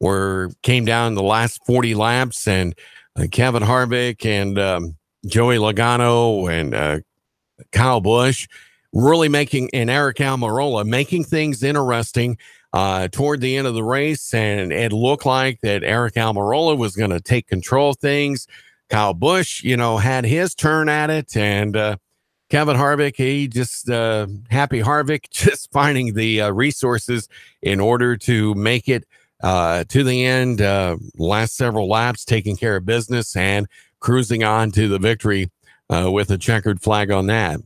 came down the last 40 laps, and Kevin Harvick and Joey Logano and Kyle Busch really and Eric Almirola making things interesting toward the end of the race. And it looked like that Eric Almirola was going to take control of things. Kyle Busch, had his turn at it. And Kevin Harvick, he just, happy Harvick, just finding the resources in order to make it to the end, last several laps, taking care of business and cruising on to the victory with a checkered flag on that.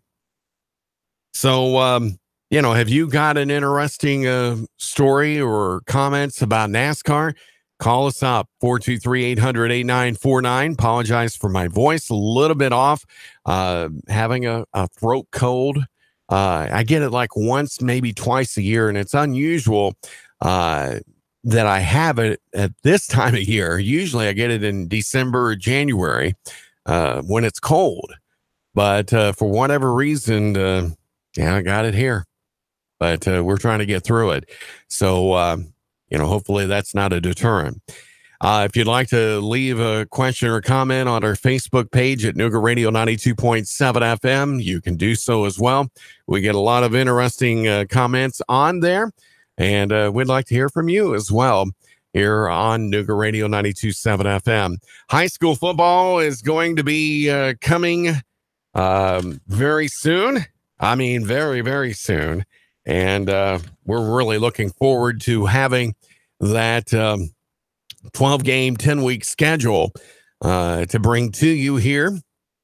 So, have you got an interesting story or comments about NASCAR? Call us up, 423-800-8949. Apologize for my voice, a little bit off, having a throat cold. I get it like once, maybe twice a year, and it's unusual that I have it at this time of year. Usually I get it in December or January when it's cold. But for whatever reason, I got it here. But we're trying to get through it. So, hopefully that's not a deterrent. If you'd like to leave a question or comment on our Facebook page at Nooga Radio 92.7 FM, you can do so as well. We get a lot of interesting comments on there, and we'd like to hear from you as well here on Nooga Radio 92.7 FM. High school football is going to be coming very soon. I mean, very, very soon. And we're really looking forward to having that 12-game, 10-week schedule to bring to you here.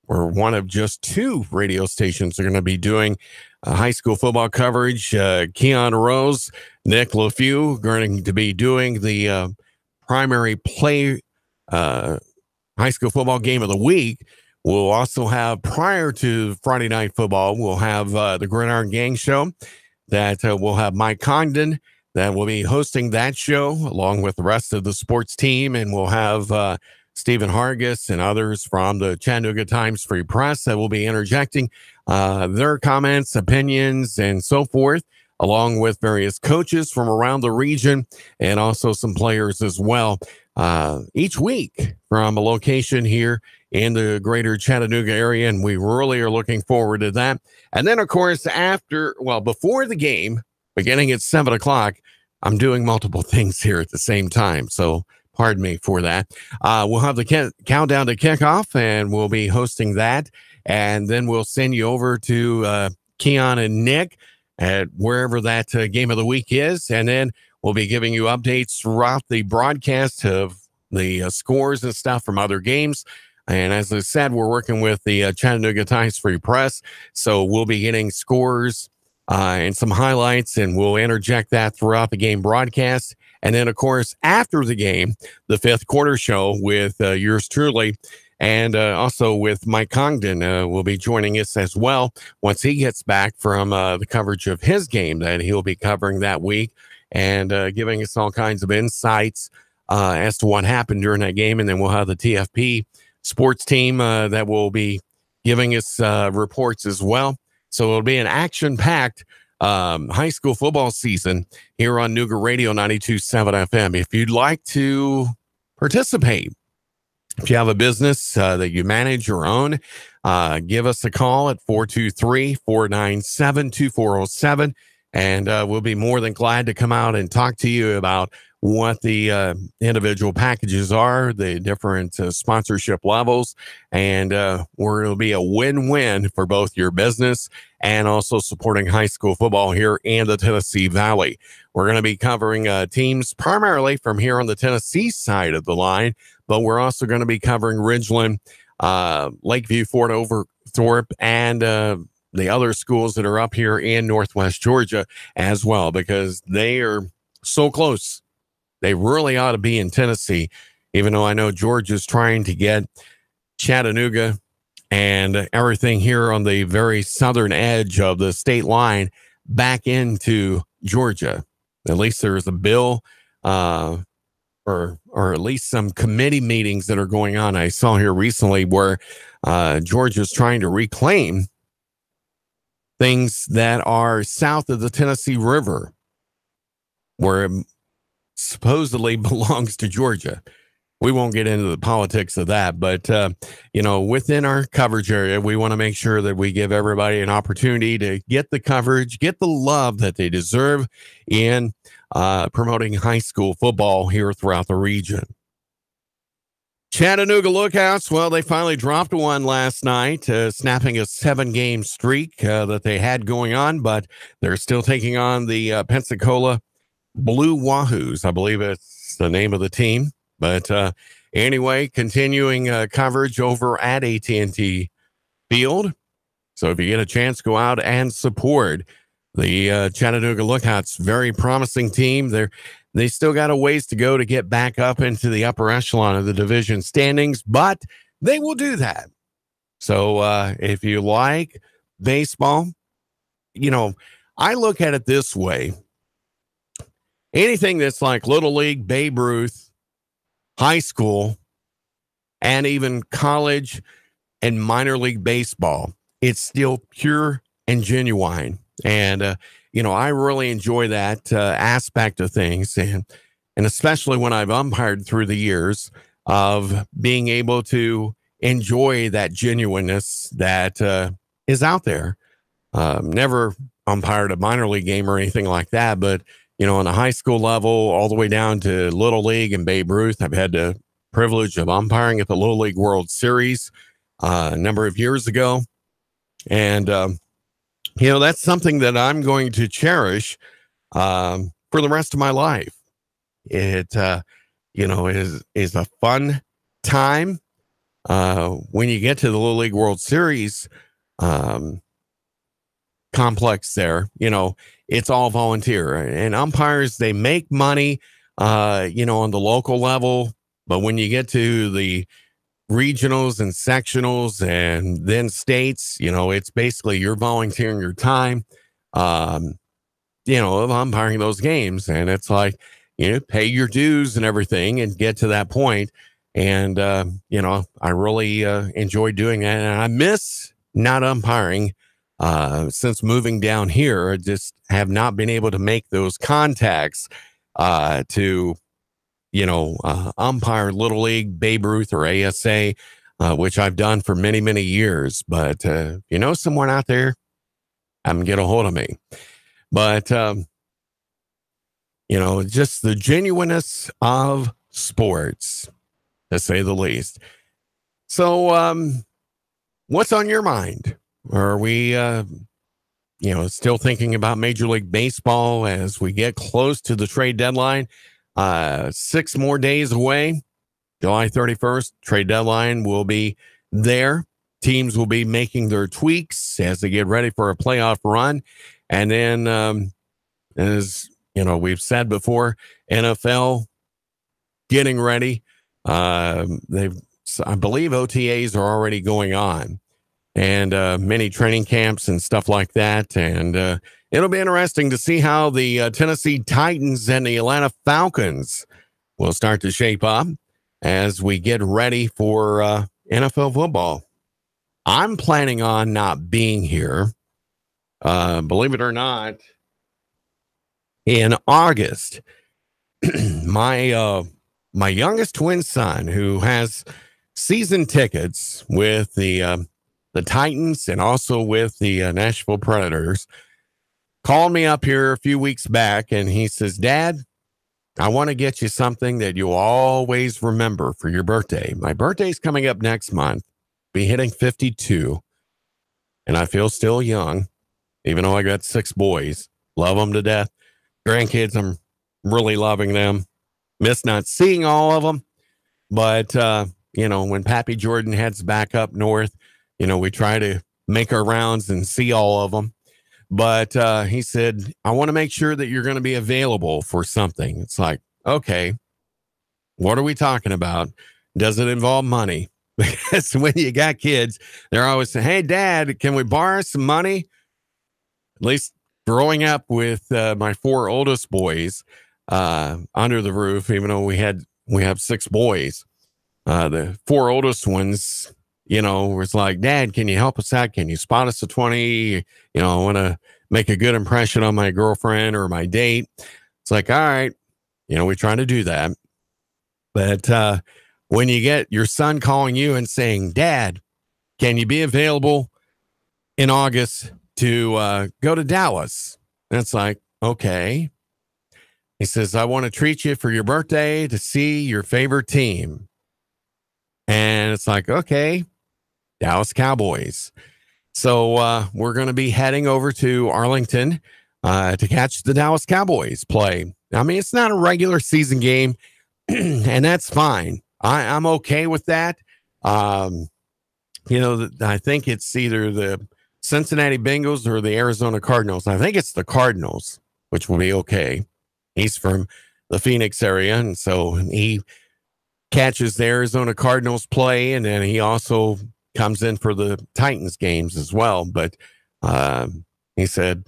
We're one of just two radio stations that are going to be doing high school football coverage. Keon Rose, Nick LaFew going to be doing the primary play high school football game of the week. We'll also have, prior to Friday Night Football, we'll have the Gridiron Gang Show that we'll have Mike Congdon that will be hosting that show along with the rest of the sports team. And we'll have Stephen Hargis and others from the Chattanooga Times Free Press that will be interjecting their comments, opinions, and so forth, along with various coaches from around the region and also some players as well, each week from a location here in the greater Chattanooga area. And we really are looking forward to that. And then, of course, before the game, beginning at 7 o'clock, I'm doing multiple things here at the same time. So pardon me for that. We'll have the countdown to kickoff, and we'll be hosting that. And then we'll send you over to Keon and Nick at wherever that game of the week is. And then we'll be giving you updates throughout the broadcast of the scores and stuff from other games. And as I said, we're working with the Chattanooga Times Free Press. So we'll be getting scores and some highlights, and we'll interject that throughout the game broadcast. And then, of course, after the game, the fifth quarter show with yours truly, and also with Mike Congdon will be joining us as well once he gets back from the coverage of his game that he'll be covering that week, and giving us all kinds of insights as to what happened during that game. And then we'll have the TFP sports team that will be giving us reports as well. So it'll be an action-packed high school football season here on Nooga Radio 92.7 FM. If you'd like to participate, if you have a business that you manage or own, give us a call at 423-497-2407, and we'll be more than glad to come out and talk to you about what the individual packages are, the different sponsorship levels, and where it'll be a win-win for both your business and also supporting high school football here in the Tennessee Valley. We're going to be covering teams primarily from here on the Tennessee side of the line, but we're also going to be covering Ridgeland, Lakeview, Fort Overthorpe, and the other schools that are up here in Northwest Georgia as well, because they are so close. They really ought to be in Tennessee, even though I know Georgia's trying to get Chattanooga and everything here on the very southern edge of the state line back into Georgia. At least there's a bill or at least some committee meetings that are going on. I saw here recently where Georgia's trying to reclaim things that are south of the Tennessee River, where supposedly belongs to Georgia. We won't get into the politics of that, but within our coverage area, we want to make sure that we give everybody an opportunity to get the coverage, get the love that they deserve in promoting high school football here throughout the region. Chattanooga Lookouts, well, they finally dropped one last night, snapping a 7-game streak that they had going on, but they're still taking on the Pensacola Blue Wahoos. I believe it's the name of the team. But anyway, continuing coverage over at AT&T Field. So if you get a chance, go out and support the Chattanooga Lookouts. Very promising team. They still got a ways to go to get back up into the upper echelon of the division standings, but they will do that. So if you like baseball, I look at it this way. Anything that's like Little League, Babe Ruth, high school, and even college and minor league baseball, it's still pure and genuine. And, I really enjoy that aspect of things. And especially when I've umpired through the years of being able to enjoy that genuineness that is out there. Never umpired a minor league game or anything like that, but on the high school level, all the way down to Little League and Babe Ruth. I've had the privilege of umpiring at the Little League World Series a number of years ago. And, that's something that I'm going to cherish for the rest of my life. It, is a fun time when you get to the Little League World Series complex there. It's all volunteer, and umpires, they make money, on the local level. But when you get to the regionals and sectionals and then states, it's basically you're volunteering your time, of umpiring those games. And it's like, pay your dues and everything and get to that point. And, I really enjoy doing that. And I miss not umpiring. Since moving down here, I just have not been able to make those contacts to, umpire Little League, Babe Ruth, or ASA, which I've done for many, many years. But, someone out there, get a hold of me. But, just the genuineness of sports, to say the least. So, what's on your mind? Are we, still thinking about Major League Baseball as we get close to the trade deadline? 6 more days away, July 31st, trade deadline will be there. Teams will be making their tweaks as they get ready for a playoff run. And then, as we've said before, NFL getting ready. I believe OTAs are already going on. And many training camps and stuff like that. And it'll be interesting to see how the Tennessee Titans and the Atlanta Falcons will start to shape up as we get ready for NFL football. I'm planning on not being here, believe it or not, in August. My youngest twin son, who has season tickets with the Titans and also with the Nashville Predators, called me up here a few weeks back, and he says, Dad, I want to get you something that you'll always remember for your birthday. My birthday's coming up next month, be hitting 52, and I feel still young, even though I got 6 boys. Love them to death. Grandkids, I'm really loving them. Miss not seeing all of them, but, when Pappy Jordan heads back up north, we try to make our rounds and see all of them. But he said, I want to make sure that you're going to be available for something. It's like, okay, what are we talking about? Does it involve money? Because when you got kids, they're always saying, hey, Dad, can we borrow some money? At least growing up with my 4 oldest boys under the roof, even though we have 6 boys, the 4 oldest ones, was like, Dad, can you help us out? Can you spot us a 20? I want to make a good impression on my girlfriend or my date. It's like, all right, We try to do that. But when you get your son calling you and saying, Dad, can you be available in August to go to Dallas? And it's like, okay. He says, I want to treat you for your birthday to see your favorite team. And it's like, okay, Dallas Cowboys. So we're going to be heading over to Arlington to catch the Dallas Cowboys play. I mean, it's not a regular season game, and that's fine. I'm okay with that. I think it's either the Cincinnati Bengals or the Arizona Cardinals. I think it's the Cardinals, which will be okay. He's from the Phoenix area, and so he catches the Arizona Cardinals play, and then he also comes in for the Titans games as well. But he said,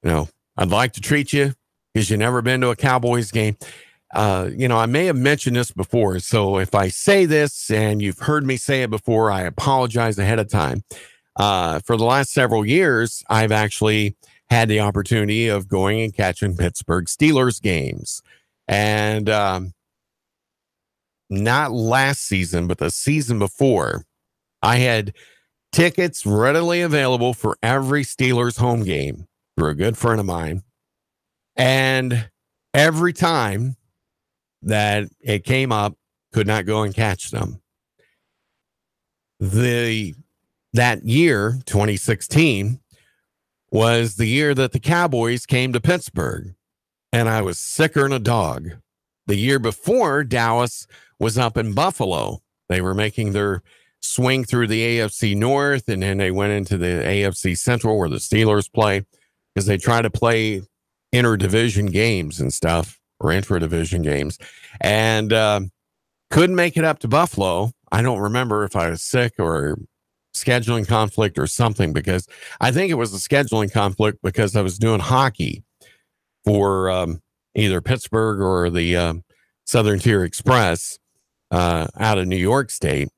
I'd like to treat you because you've never been to a Cowboys game. I may have mentioned this before, so if I say this and you've heard me say it before, I apologize ahead of time. For the last several years, I've actually had the opportunity of going and catching Pittsburgh Steelers games. And not last season, but the season before, I had tickets readily available for every Steelers home game through a good friend of mine. And every time that it came up, could not go and catch them. That year, 2016, was the year that the Cowboys came to Pittsburgh, and I was sicker than a dog. The year before, Dallas was up in Buffalo. They were making their swing through the AFC North, and then they went into the AFC Central where the Steelers play, because they try to play interdivision games and stuff, or intra-division games, and couldn't make it up to Buffalo. I don't remember if I was sick or scheduling conflict or something, because I think it was a scheduling conflict because I was doing hockey for either Pittsburgh or the Southern Tier Express out of New York State,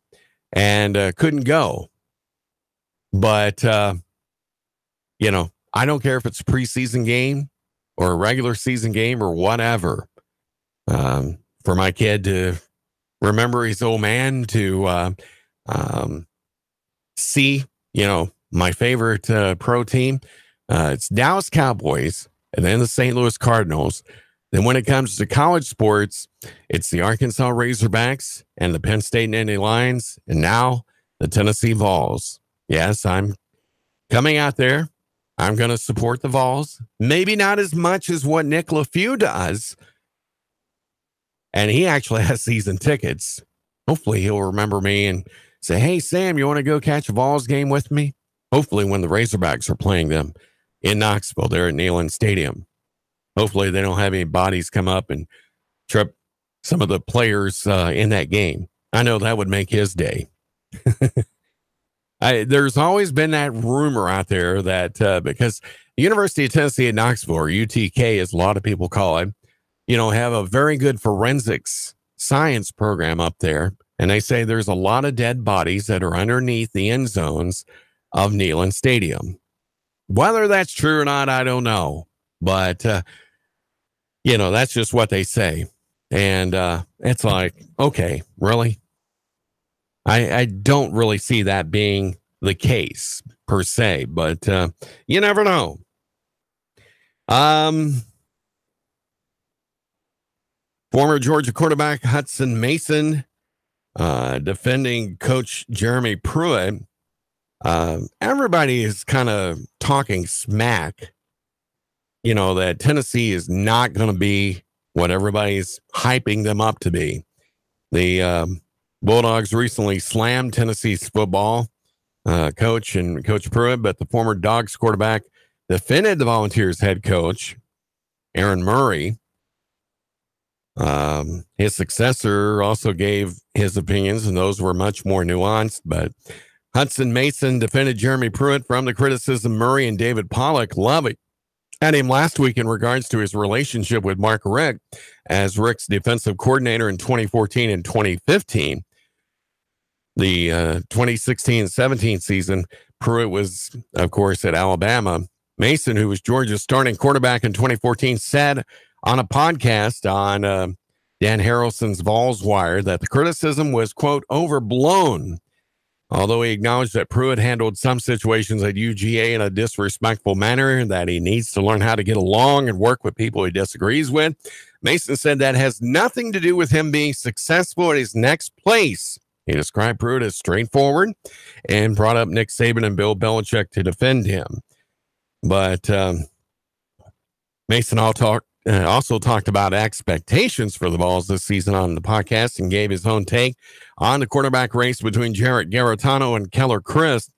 and couldn't go. But, I don't care if it's a preseason game or a regular season game or whatever. For my kid to remember his old man, to see, my favorite pro team, it's Dallas Cowboys and then the St. Louis Cardinals. Then when it comes to college sports, it's the Arkansas Razorbacks and the Penn State Nittany Lions, and now the Tennessee Vols. Yes, I'm coming out there. I'm going to support the Vols. Maybe not as much as what Nick LaFew does. And he actually has season tickets. Hopefully he'll remember me and say, hey, Sam, you want to go catch a Vols game with me? Hopefully when the Razorbacks are playing them in Knoxville, there at Neyland Stadium. Hopefully they don't have any bodies come up and trip some of the players in that game. I know that would make his day. There's always been that rumor out there that because the University of Tennessee at Knoxville, or UTK as a lot of people call it, have a very good forensics science program up there. And they say there's a lot of dead bodies that are underneath the end zones of Neyland Stadium. Whether that's true or not, I don't know. But, that's just what they say. And it's like, okay, really? I don't really see that being the case per se, but you never know. Former Georgia quarterback Hutson Mason defending coach Jeremy Pruitt. Everybody is kind of talking smack, that Tennessee is not going to be what everybody's hyping them up to be. The Bulldogs recently slammed Tennessee's football coach and Coach Pruitt, but the former Dogs quarterback defended the Volunteers head coach, Aaron Murray. His successor also gave his opinions, and those were much more nuanced, but Hutson Mason defended Jeremy Pruitt from the criticism Murray and David Pollack loving at him last week in regards to his relationship with Mark Richt as Richt's defensive coordinator in 2014 and 2015. The 2016-17 season, Pruitt was, of course, at Alabama. Mason, who was Georgia's starting quarterback in 2014, said on a podcast on Dan Harrelson's Vols Wire that the criticism was, quote, overblown. Although he acknowledged that Pruitt handled some situations at UGA in a disrespectful manner and that he needs to learn how to get along and work with people he disagrees with, Mason said that has nothing to do with him being successful at his next place. He described Pruitt as straightforward and brought up Nick Saban and Bill Belichick to defend him. But Mason also talked about expectations for the Vols this season on the podcast and gave his own take on the quarterback race between Jarrett Garantano and Keller Chryst.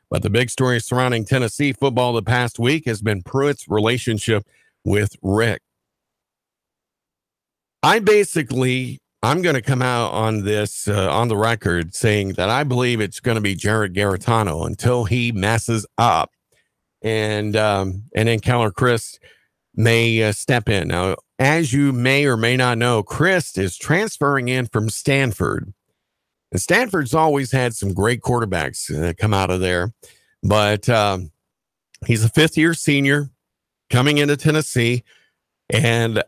But the big story surrounding Tennessee football the past week has been Pruitt's relationship with Rick. I'm going to come out on this on the record saying that I believe it's going to be Jarrett Garantano until he messes up. And then Keller Chryst may step in. Now, as you may or may not know, Chryst is transferring in from Stanford. And Stanford's always had some great quarterbacks come out of there. But he's a fifth-year senior coming into Tennessee. And,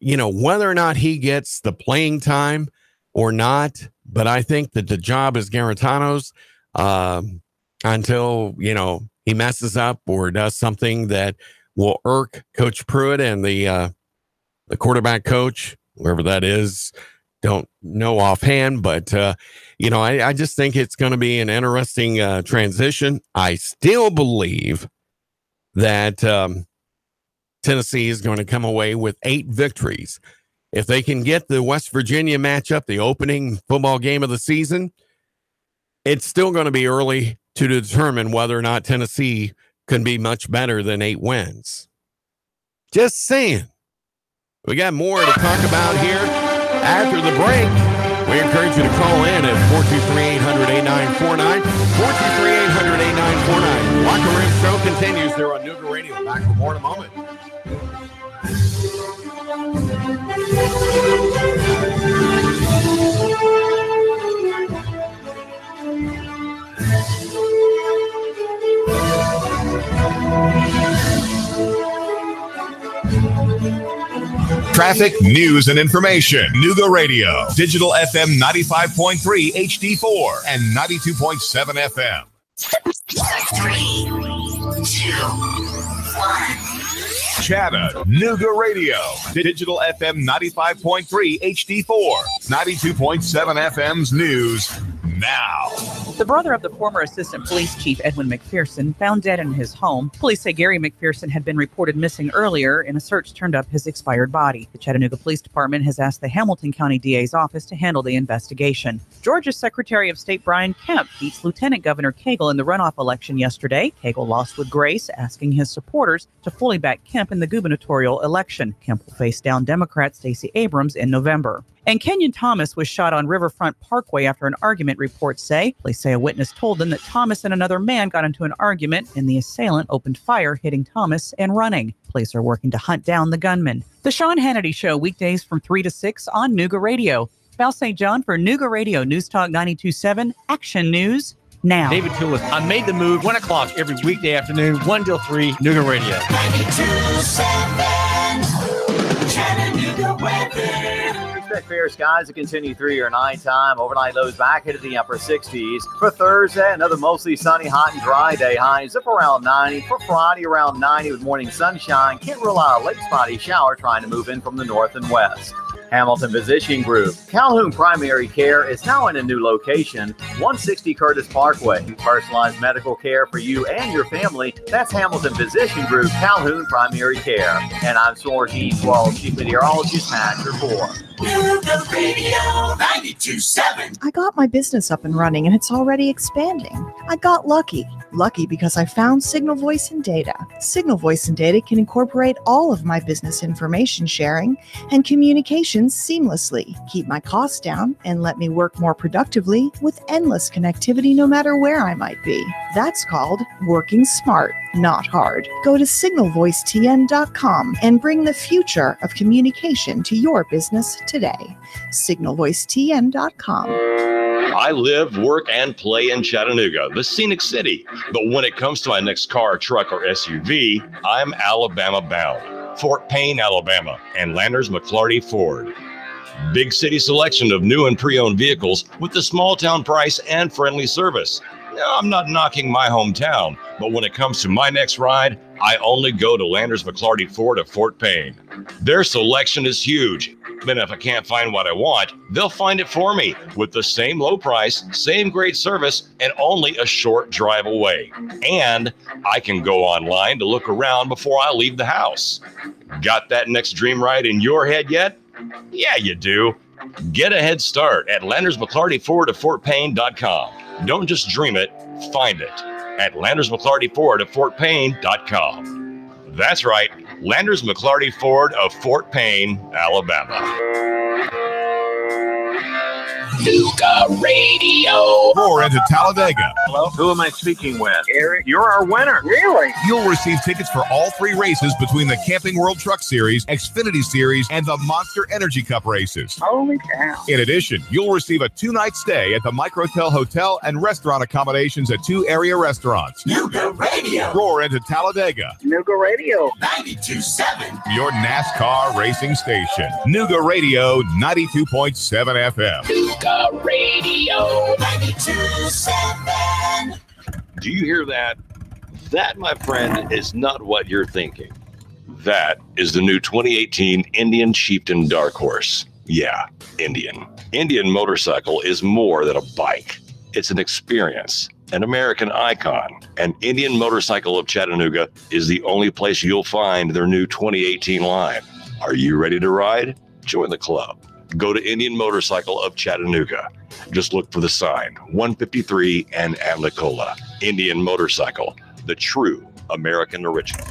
whether or not he gets the playing time or not, but I think that the job is Garantano's until, he messes up or does something that will irk Coach Pruitt and the quarterback coach, whoever that is. Don't know offhand, but, I just think it's going to be an interesting transition. I still believe that Tennessee is going to come away with 8 victories. If they can get the West Virginia matchup, the opening football game of the season, it's still going to be early to determine whether or not Tennessee can be much better than 8 wins. Just saying. We got more to talk about here after the break. We encourage you to call in at 423-800-8949, 423-800-8949. Locker Room Show continues there on Nuga Radio. Back with more in a moment. Traffic, news, and information. Nuga Radio. Digital FM 95.3 HD4 and 92.7 FM. 3, 2, 1. Chattanooga Radio. Digital FM 95.3 HD4. 92.7 FM's news now. The brother of the former Assistant Police Chief Edwin McPherson found dead in his home. Police say Gary McPherson had been reported missing earlier, and a search turned up his expired body. The Chattanooga Police Department has asked the Hamilton County DA's office to handle the investigation. Georgia's Secretary of State Brian Kemp beats Lieutenant Governor Cagle in the runoff election yesterday. Cagle lost with grace, asking his supporters to fully back Kemp in the gubernatorial election. Kemp will face down Democrat Stacey Abrams in November. And Kenyon Thomas was shot on Riverfront Parkway after an argument, reports say. Police say a witness told them that Thomas and another man got into an argument and the assailant opened fire, hitting Thomas and running. Police are working to hunt down the gunman. The Sean Hannity Show, weekdays from 3 to 6 on Nuga Radio. Val St. John for Nuga Radio News Talk 92.7 Action News now. David Tulis. I made the move 1 o'clock every weekday afternoon, 1 till 3, Nuga Radio. 92.7 Chattanooga weather. Expect fair skies to continue through your nighttime. Overnight lows back into the upper 60s. For Thursday, another mostly sunny, hot, and dry day. Highs up around 90. For Friday, around 90 with morning sunshine. Can't rule out a late spotty shower trying to move in from the north and west. Hamilton Physician Group. Calhoun Primary Care is now in a new location, 160 Curtis Parkway. Personalized medical care for you and your family. That's Hamilton Physician Group, Calhoun Primary Care. And I'm Soren Eastwall, Chief Meteorologist, Matt Report. Nuga Radio 92.7. I got my business up and running, and it's already expanding. I got lucky. Lucky because I found Signal Voice and Data. Signal Voice and Data can incorporate all of my business information sharing and communications seamlessly, keep my costs down, and let me work more productively with endless connectivity no matter where I might be. That's called working smart, not hard. Go to signalvoicetn.com and bring the future of communication to your business today. signalvoicetn.com. I live, work, and play in Chattanooga, the scenic city. But when it comes to my next car, truck, or SUV, I'm Alabama bound. Fort Payne, Alabama, and Landers McClarty Ford. Big city selection of new and pre-owned vehicles with the small town price and friendly service. Now, I'm not knocking my hometown, but when it comes to my next ride, I only go to Landers McClarty Ford of Fort Payne. Their selection is huge, and if I can't find what I want, they'll find it for me with the same low price, same great service, and only a short drive away. And I can go online to look around before I leave the house. Got that next dream ride in your head yet? Yeah, you do. Get a head start at Landers McClarty Ford of FortPayne.com. Don't just dream it, find it at Landers McClarty Ford of FortPayne.com. That's right, Landers McClarty Ford of Fort Payne, Alabama. Nuga Radio. Roar into Talladega. Hello? Who am I speaking with? Eric, you're our winner. Really? You'll receive tickets for all 3 races between the Camping World Truck Series, Xfinity Series, and the Monster Energy Cup races. Holy cow. In addition, you'll receive a 2-night stay at the Microtel Hotel and restaurant accommodations at 2 area restaurants. Nuga Radio. Roar into Talladega. Nuga Radio. 92.7. Your NASCAR racing station. Nuga Radio 92.7 FM. Nuga Radio 92.7. Do you hear that? That, my friend, is not what you're thinking. That is the new 2018 Indian Chieftain Dark Horse. Yeah, Indian. Indian motorcycle is more than a bike. It's an experience, an American icon. And Indian Motorcycle of Chattanooga is the only place you'll find their new 2018 line. Are you ready to ride? Join the club. Go to Indian Motorcycle of Chattanooga. Just look for the sign, 153 and Amnicola. Indian Motorcycle, the true American original.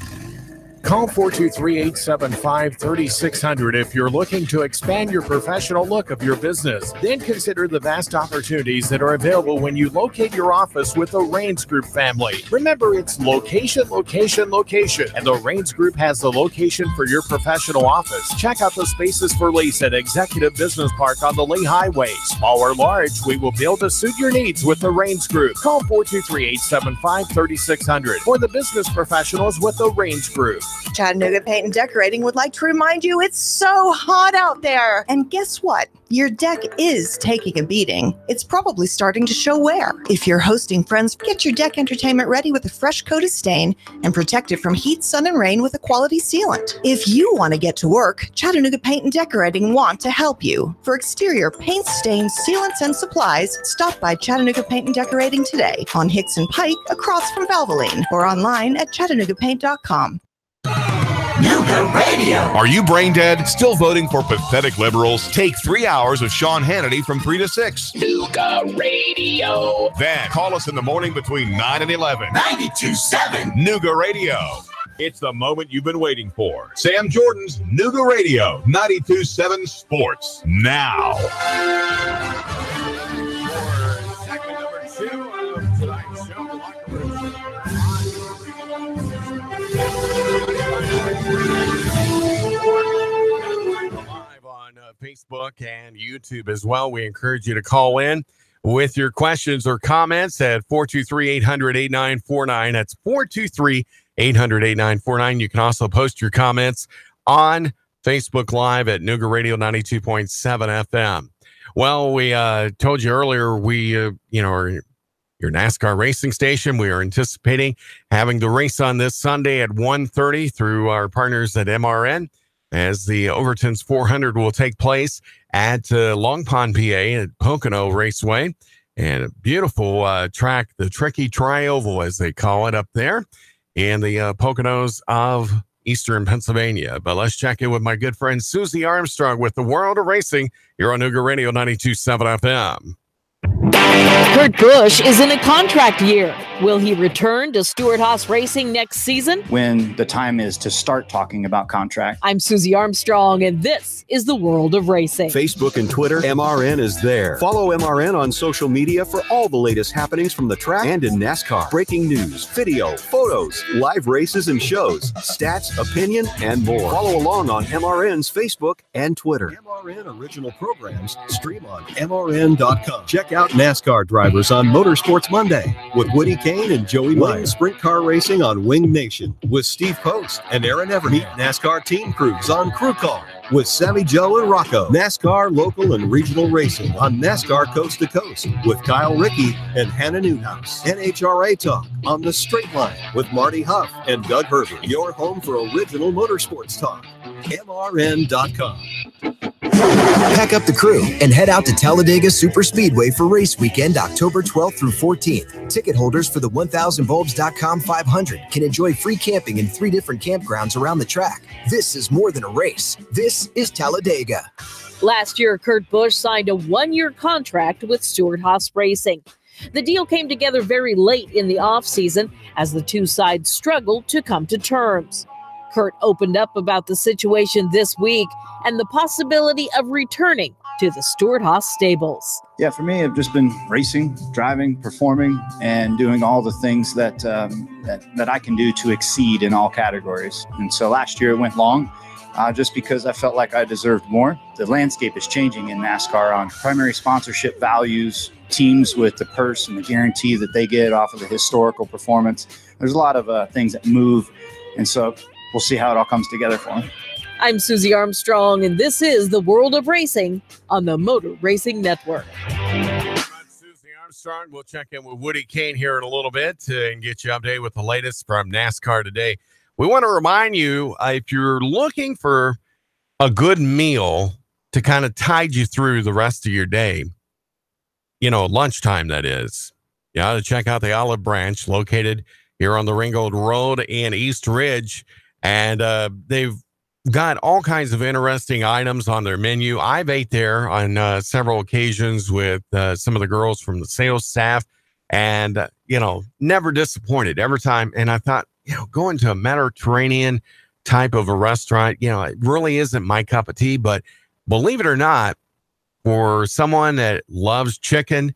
Call 423-875-3600 if you're looking to expand your professional look of your business. Then consider the vast opportunities that are available when you locate your office with the Raines Group family. Remember, it's location, location, location. And the Raines Group has the location for your professional office. Check out the spaces for lease at Executive Business Park on the Lee Highway. Small or large, we will be able to suit your needs with the Raines Group. Call 423-875-3600 for the business professionals with the Raines Group. Chattanooga Paint and Decorating would like to remind you it's so hot out there. And guess what? Your deck is taking a beating. It's probably starting to show wear. If you're hosting friends, get your deck entertainment ready with a fresh coat of stain and protect it from heat, sun, and rain with a quality sealant. If you want to get to work, Chattanooga Paint and Decorating want to help you. For exterior paint, stains, sealants, and supplies, stop by Chattanooga Paint and Decorating today on Hicks and Pike across from Valvoline or online at ChattanoogaPaint.com. Nuga Radio. Are you brain dead? Still voting for pathetic liberals? Take 3 hours of Sean Hannity from 3 to 6. Nuga Radio. Then call us in the morning between 9 and 11. 92.7. Nuga Radio. It's the moment you've been waiting for. Sam Jordan's Nuga Radio 92.7 Sports now. Segment number 2 of tonight's show. Live on Facebook and YouTube as well. We encourage you to call in with your questions or comments at 423-800-8949. That's 423-800-8949. You can also post your comments on Facebook Live at Nuga Radio 92.7 FM. Well, we told you earlier, we are your NASCAR racing station. We are anticipating having the race on this Sunday at 1:30 through our partners at MRN, as the Overton's 400 will take place at Long Pond, PA at Pocono Raceway. And a beautiful track, the Tricky Tri-Oval, as they call it up there in the Poconos of Eastern Pennsylvania. But let's check in with my good friend Susie Armstrong with the World of Racing here on Nuga Radio 92.7 FM. Kurt Busch is in a contract year. Will he return to Stewart-Haas Racing next season? When the time is to start talking about contract. I'm Susie Armstrong, and this is the World of Racing. Facebook and Twitter, MRN is there. Follow MRN on social media for all the latest happenings from the track and in NASCAR. Breaking news, video, photos, live races and shows, stats, opinion, and more. Follow along on MRN's Facebook and Twitter. MRN original programs stream on MRN.com. Check out NASCAR drivers on Motorsports Monday with Woody Kane and Joey Meyer. Sprint car racing on Wing Nation with Steve Post and Aaron Everett. Meet NASCAR team crews on Crew Call with Sammy Joe and Rocco. NASCAR local and regional racing on NASCAR Coast to Coast with Kyle Rickey and Hannah Newhouse. NHRA Talk on The Straight Line with Marty Huff and Doug Herbert. Your home for original motorsports talk. MRN.com. Pack up the crew and head out to Talladega Superspeedway for race weekend, October 12th through 14th. Ticket holders for the 1000bulbs.com 500 can enjoy free camping in 3 different campgrounds around the track. This is more than a race. This is Talladega. Last year, Kurt Busch signed a 1-year contract with Stewart-Haas Racing. The deal came together very late in the offseason as the two sides struggled to come to terms. Kurt opened up about the situation this week and the possibility of returning to the Stewart-Haas stables. Yeah, for me, I've just been racing, driving, performing, and doing all the things that that I can do to exceed in all categories. And so last year it went long just because I felt like I deserved more. The landscape is changing in NASCAR on primary sponsorship values, teams with the purse and the guarantee that they get off of the historical performance. There's a lot of things that move, and so we'll see how it all comes together for me. I'm Susie Armstrong, and this is The World of Racing on the Motor Racing Network. Susie Armstrong. We'll check in with Woody Kane here in a little bit and get you updated with the latest from NASCAR today. We want to remind you, if you're looking for a good meal to kind of tide you through the rest of your day, lunchtime that is, you ought to check out the Olive Branch located here on the Ringgold Road in East Ridge. And they've got all kinds of interesting items on their menu. I've ate there on several occasions with some of the girls from the sales staff and, never disappointed every time. And I thought, going to a Mediterranean type of a restaurant, it really isn't my cup of tea. But believe it or not, for someone that loves chicken,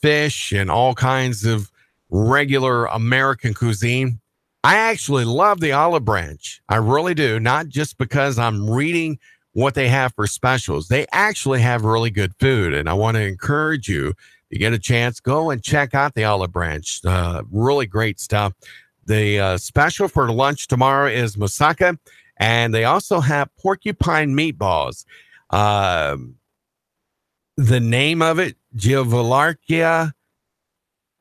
fish, and all kinds of regular American cuisine, I actually love the Olive Branch. I really do. Not just because I'm reading what they have for specials. They actually have really good food. And I want to encourage you, if you get a chance, go and check out the Olive Branch. Really great stuff. The special for lunch tomorrow is moussaka. And they also have porcupine meatballs. The name of it, Giovanarchia,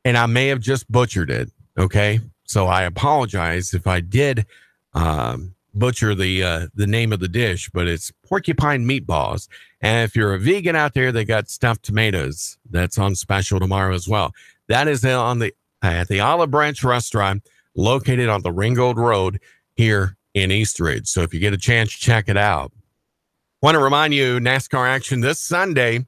and I may have just butchered it. Okay. So I apologize if I did butcher the name of the dish, but it's porcupine meatballs. And if you're a vegan out there, they got stuffed tomatoes. That's on special tomorrow as well. That is at the Olive Branch restaurant located on the Ringgold Road here in East Ridge. So if you get a chance, check it out. Want to remind you, NASCAR action this Sunday,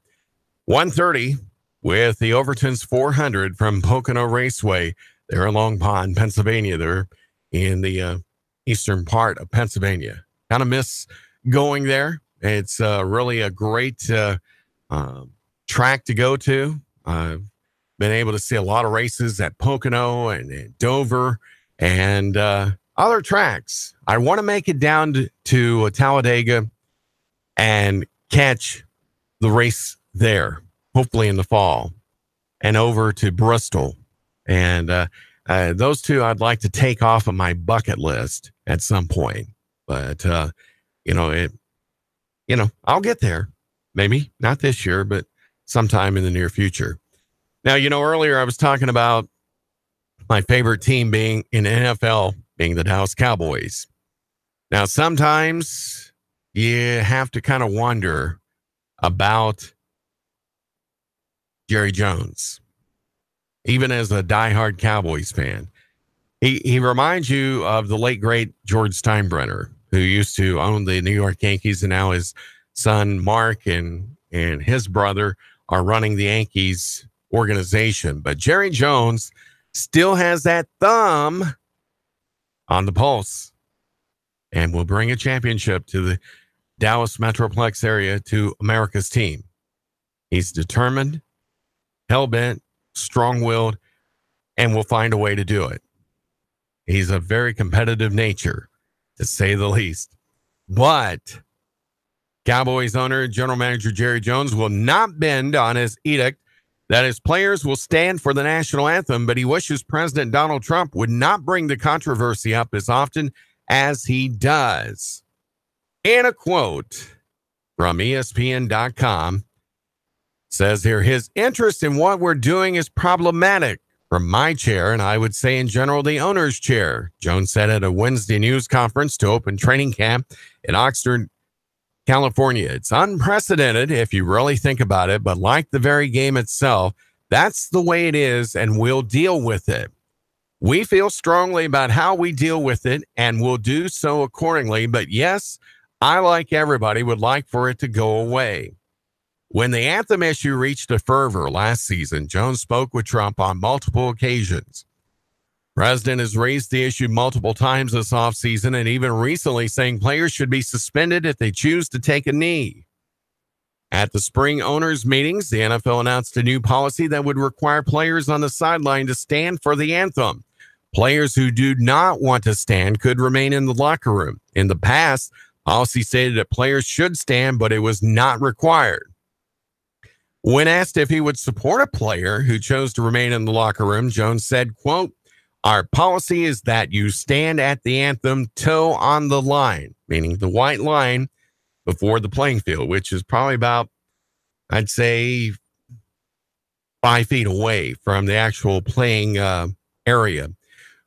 1:30 with the Overton's 400 from Pocono Raceway. They're in Long Pond, Pennsylvania. They're in the eastern part of Pennsylvania. Kind of miss going there. It's really a great track to go to. I've been able to see a lot of races at Pocono and Dover and other tracks. I want to make it down to Talladega and catch the race there, hopefully in the fall, and over to Bristol. And those two I'd like to take off of my bucket list at some point. But, I'll get there. Maybe not this year, but sometime in the near future. Now, earlier I was talking about my favorite team being in NFL, being the Dallas Cowboys. Now, sometimes you have to kind of wonder about Jerry Jones. Even as a diehard Cowboys fan, he reminds you of the late, great George Steinbrenner, who used to own the New York Yankees, and now his son, Mark, and his brother are running the Yankees organization. But Jerry Jones still has that thumb on the pulse and will bring a championship to the Dallas Metroplex area, to America's team. He's determined, hell-bent, strong-willed, and will find a way to do it. He's a very competitive nature, to say the least. But Cowboys owner, general manager Jerry Jones will not bend on his edict that his players will stand for the national anthem, but he wishes President Donald Trump would not bring the controversy up as often as he does. And a quote from ESPN.com says here, his interest in what we're doing is problematic from my chair, and I would say in general the owner's chair, Jones said at a Wednesday news conference to open training camp in Oxnard, California. It's unprecedented if you really think about it, but like the very game itself, that's the way it is, and we'll deal with it. We feel strongly about how we deal with it, and we'll do so accordingly. But yes, I, like everybody, would like for it to go away. When the anthem issue reached a fervor last season, Jones spoke with Trump on multiple occasions. The president has raised the issue multiple times this offseason and even recently saying players should be suspended if they choose to take a knee. At the spring owners' meetings, the NFL announced a new policy that would require players on the sideline to stand for the anthem. Players who do not want to stand could remain in the locker room. In the past, policy stated that players should stand, but it was not required. When asked if he would support a player who chose to remain in the locker room, Jones said, quote, our policy is that you stand at the anthem toe on the line, meaning the white line before the playing field, which is probably about, I'd say, 5 feet away from the actual playing area.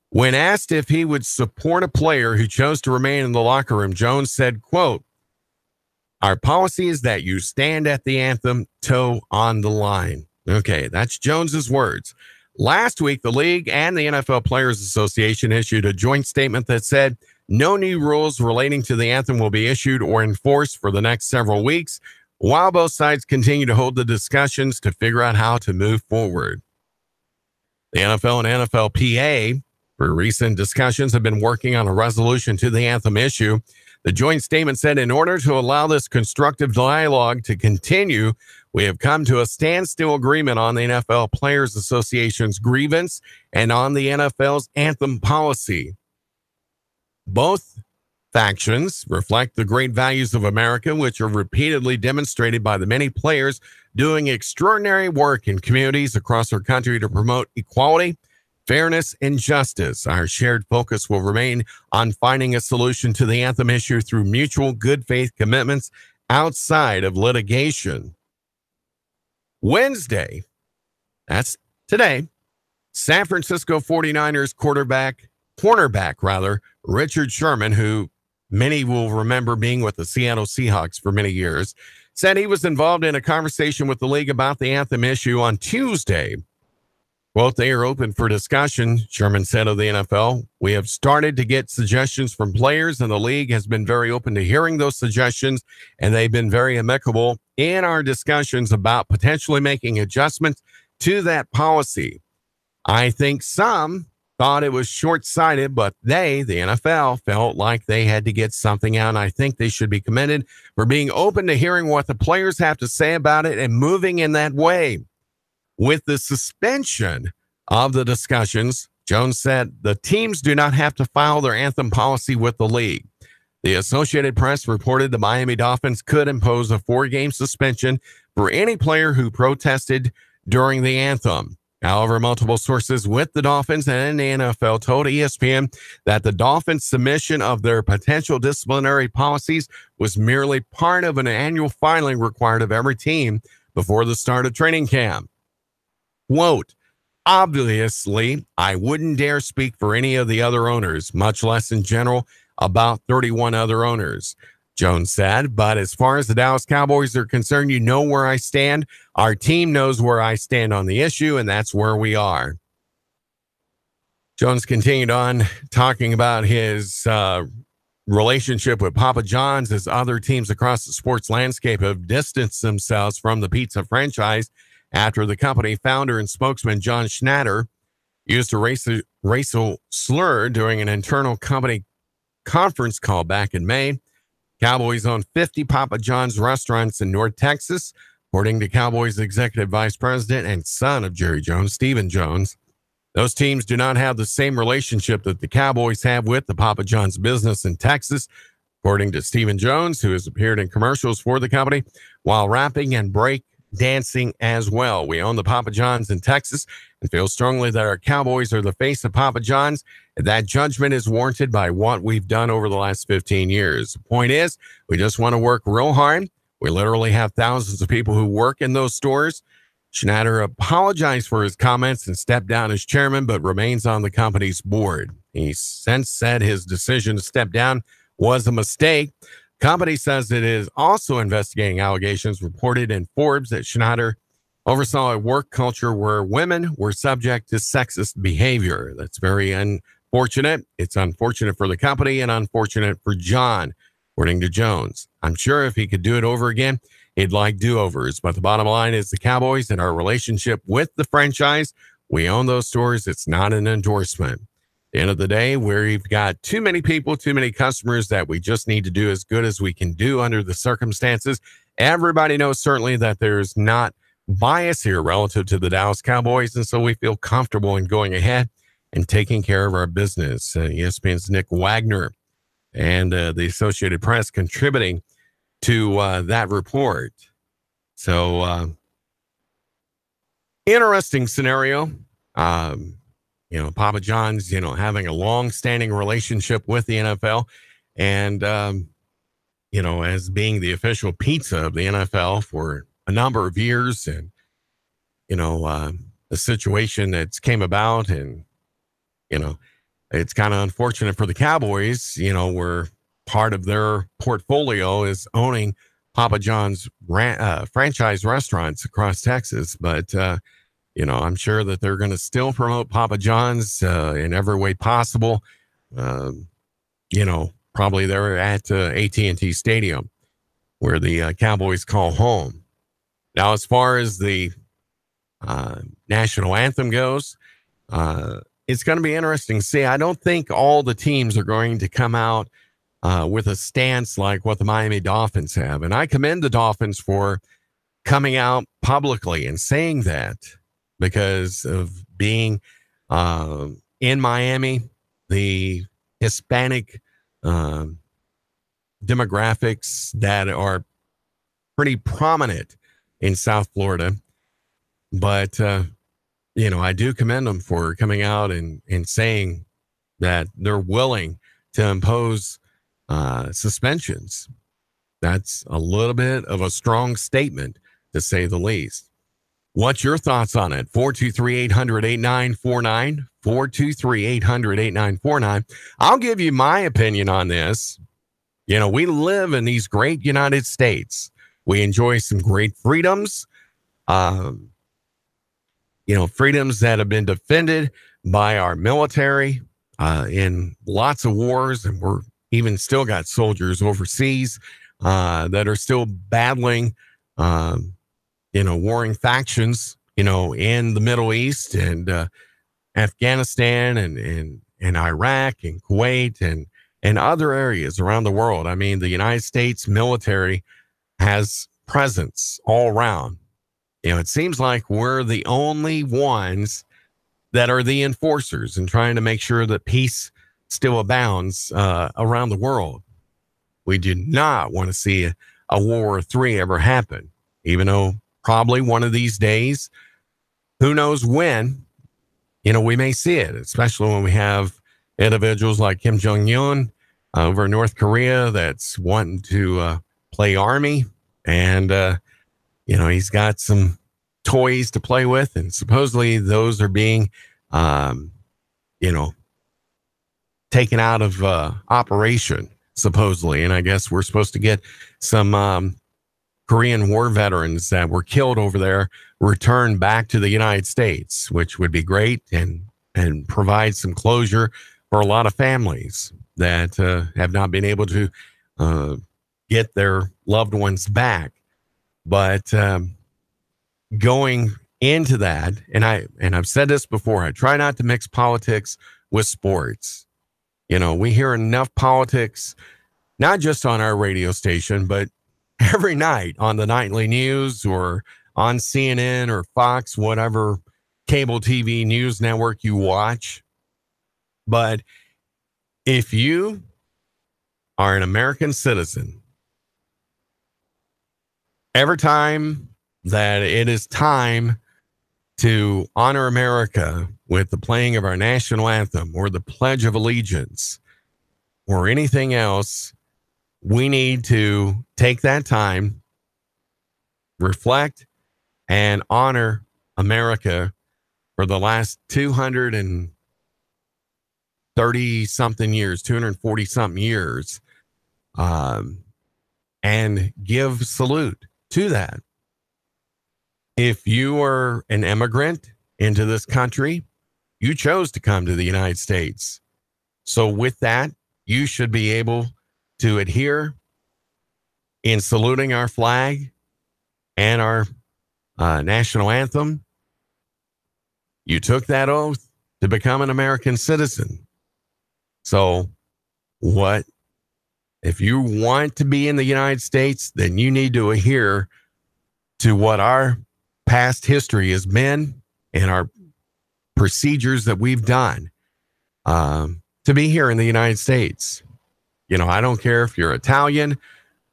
When asked if he would support a player who chose to remain in the locker room, Jones said, quote, our policy is that you stand at the anthem toe on the line. Okay, that's Jones's words. Last week, the league and the NFL Players Association issued a joint statement that said no new rules relating to the anthem will be issued or enforced for the next several weeks, while both sides continue to hold the discussions to figure out how to move forward. The NFL and NFLPA, for recent discussions, have been working on a resolution to the anthem issue. The joint statement said, in order to allow this constructive dialogue to continue, we have come to a standstill agreement on the NFL Players Association's grievance and on the NFL's anthem policy. Both factions reflect the great values of America, which are repeatedly demonstrated by the many players doing extraordinary work in communities across our country to promote equality, fairness, and justice. Our shared focus will remain on finding a solution to the anthem issue through mutual good faith commitments outside of litigation. Wednesday, that's today, San Francisco 49ers cornerback, Richard Sherman, who many will remember being with the Seattle Seahawks for many years, said he was involved in a conversation with the league about the anthem issue on Tuesday. Quote, they are open for discussion, Sherman said of the NFL. We have started to get suggestions from players, and the league has been very open to hearing those suggestions, and they've been very amicable in our discussions about potentially making adjustments to that policy. I think some thought it was short-sighted, but they, the NFL, felt like they had to get something out, and I think they should be commended for being open to hearing what the players have to say about it and moving in that way. With the suspension of the discussions, Jones said the teams do not have to file their anthem policy with the league. The Associated Press reported the Miami Dolphins could impose a 4-game suspension for any player who protested during the anthem. However, multiple sources with the Dolphins and the NFL told ESPN that the Dolphins' submission of their potential disciplinary policies was merely part of an annual filing required of every team before the start of training camp. Quote, obviously, I wouldn't dare speak for any of the other owners, much less in general about 31 other owners, Jones said. But as far as the Dallas Cowboys are concerned, you know where I stand. Our team knows where I stand on the issue, and that's where we are. Jones continued on talking about his relationship with Papa John's as other teams across the sports landscape have distanced themselves from the pizza franchise after the company founder and spokesman John Schnatter used a racial slur during an internal company conference call back in May. Cowboys own 50 Papa John's restaurants in North Texas, according to Cowboys executive vice president and son of Jerry Jones, Stephen Jones. Those teams do not have the same relationship that the Cowboys have with the Papa John's business in Texas, according to Stephen Jones, who has appeared in commercials for the company while rapping and dancing as well. We own the Papa John's in Texas and feel strongly that our Cowboys are the face of Papa John's. And that judgment is warranted by what we've done over the last 15 years. The point is, we just want to work real hard. We literally have thousands of people who work in those stores. Schneider apologized for his comments and stepped down as chairman, but remains on the company's board. He since said his decision to step down was a mistake. Company says it is also investigating allegations reported in Forbes that Schneider oversaw a work culture where women were subject to sexist behavior. That's very unfortunate. It's unfortunate for the company and unfortunate for John, according to Jones. I'm sure if he could do it over again, he'd like do-overs. But the bottom line is the Cowboys and our relationship with the franchise. We own those stores. It's not an endorsement. At the end of the day, we've got too many people, too many customers that we just need to do as good as we can do under the circumstances. Everybody knows certainly that there's not bias here relative to the Dallas Cowboys, and so we feel comfortable in going ahead and taking care of our business. ESPN's Nick Wagner and the Associated Press contributing to that report. So, interesting scenario. Papa John's, having a long-standing relationship with the NFL and, as being the official pizza of the NFL for a number of years and, the situation that's came about and, it's kind of unfortunate for the Cowboys, where part of their portfolio is owning Papa John's franchise restaurants across Texas. But, I'm sure that they're going to still promote Papa John's in every way possible. Probably they're at AT&T Stadium where the Cowboys call home. Now, as far as the national anthem goes, it's going to be interesting to see. I don't think all the teams are going to come out with a stance like what the Miami Dolphins have. And I commend the Dolphins for coming out publicly and saying that, because of being in Miami, the Hispanic demographics that are pretty prominent in South Florida. But, I do commend them for coming out and saying that they're willing to impose suspensions. That's a little bit of a strong statement, to say the least. What's your thoughts on it? 423-800-8949, 423-800-8949. I'll give you my opinion on this. We live in these great United States. We enjoy some great freedoms, freedoms that have been defended by our military in lots of wars. And we're even still got soldiers overseas that are still battling, warring factions, in the Middle East and Afghanistan and Iraq and Kuwait and other areas around the world. I mean, the United States military has presence all around. It seems like we're the only ones that are the enforcers and trying to make sure that peace still abounds around the world. We do not want to see a World War III ever happen, even though probably one of these days, who knows when, we may see it, especially when we have individuals like Kim Jong-un over in North Korea that's wanting to play army. And, he's got some toys to play with, and supposedly those are being, taken out of operation, supposedly. And I guess we're supposed to get some Korean War veterans that were killed over there returned back to the United States, which would be great and provide some closure for a lot of families that have not been able to get their loved ones back. But going into that, and I've said this before, I try not to mix politics with sports. We hear enough politics, not just on our radio station, but every night on the nightly news or on CNN or Fox, whatever cable TV news network you watch. But if you are an American citizen, every time that it is time to honor America with the playing of our national anthem or the Pledge of Allegiance or anything else, we need to take that time, reflect, and honor America for the last 230 something years, 240 something years, and give salute to that. If you are an immigrant into this country, you chose to come to the United States. So with that, you should be able to adhere in saluting our flag and our national anthem. You took that oath to become an American citizen. So what? If you want to be in the United States, then you need to adhere to what our past history has been and our procedures that we've done to be here in the United States. You know, I don't care if you're Italian,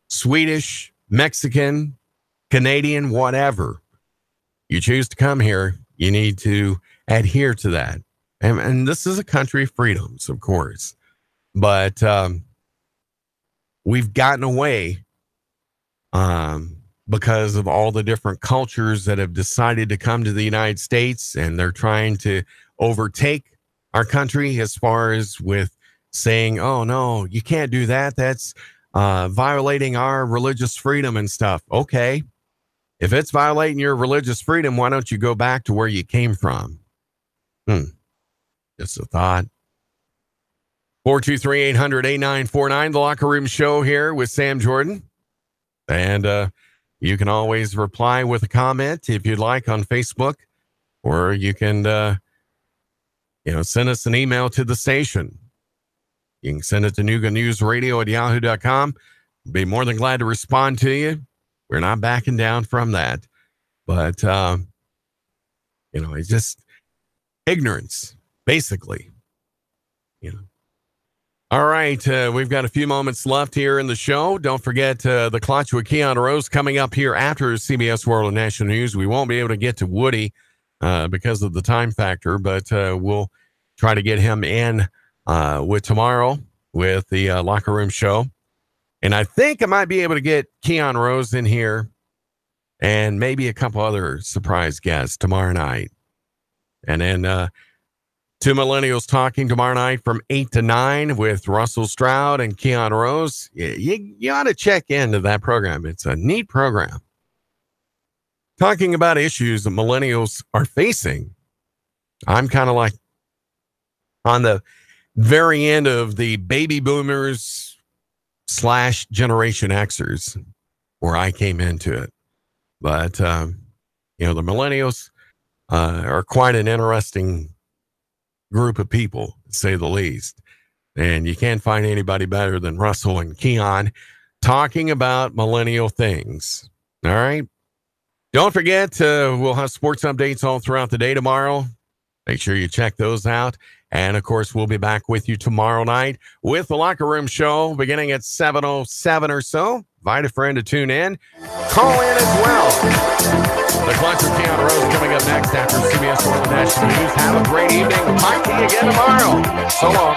Swedish, Mexican, Canadian, whatever. You choose to come here, you need to adhere to that. And this is a country of freedoms, of course. But we've gotten away because of all the different cultures that have decided to come to the United States, and they're trying to overtake our country as far as with saying, oh, no, you can't do that. That's violating our religious freedom and stuff. Okay. If it's violating your religious freedom, why don't you go back to where you came from? Just a thought. 423-800-8949, The Locker Room Show here with Sam Jordan. And you can always reply with a comment if you'd like on Facebook, or you can, send us an email to the station. You can send it to NugaNewsRadio@yahoo.com. Be more than glad to respond to you. We're not backing down from that. But, it's just ignorance, basically. All right, we've got a few moments left here in the show. Don't forget the Clutch with Keon Rose coming up here after CBS World and National News. We won't be able to get to Woody because of the time factor, but we'll try to get him in with tomorrow with the Locker Room Show. And I think I might be able to get Keon Rose in here and maybe a couple other surprise guests tomorrow night. And then Two Millennials Talking tomorrow night from 8 to 9 with Russell Stroud and Keon Rose. You ought to check into that program. It's a neat program. Talking about issues that millennials are facing. I'm kind of like on the very end of the baby boomers / Generation Xers, where I came into it. But, the millennials are quite an interesting group of people, to say the least. And you can't find anybody better than Russell and Keon talking about millennial things. All right. Don't forget, we'll have sports updates all throughout the day tomorrow. Make sure you check those out. And of course, we'll be back with you tomorrow night with the Locker Room Show beginning at 7:07 or so. Invite a friend to tune in. Call in as well. The Clutch with Keon Rose coming up next after CBS World National News. Have a great evening. Might be again tomorrow. So long.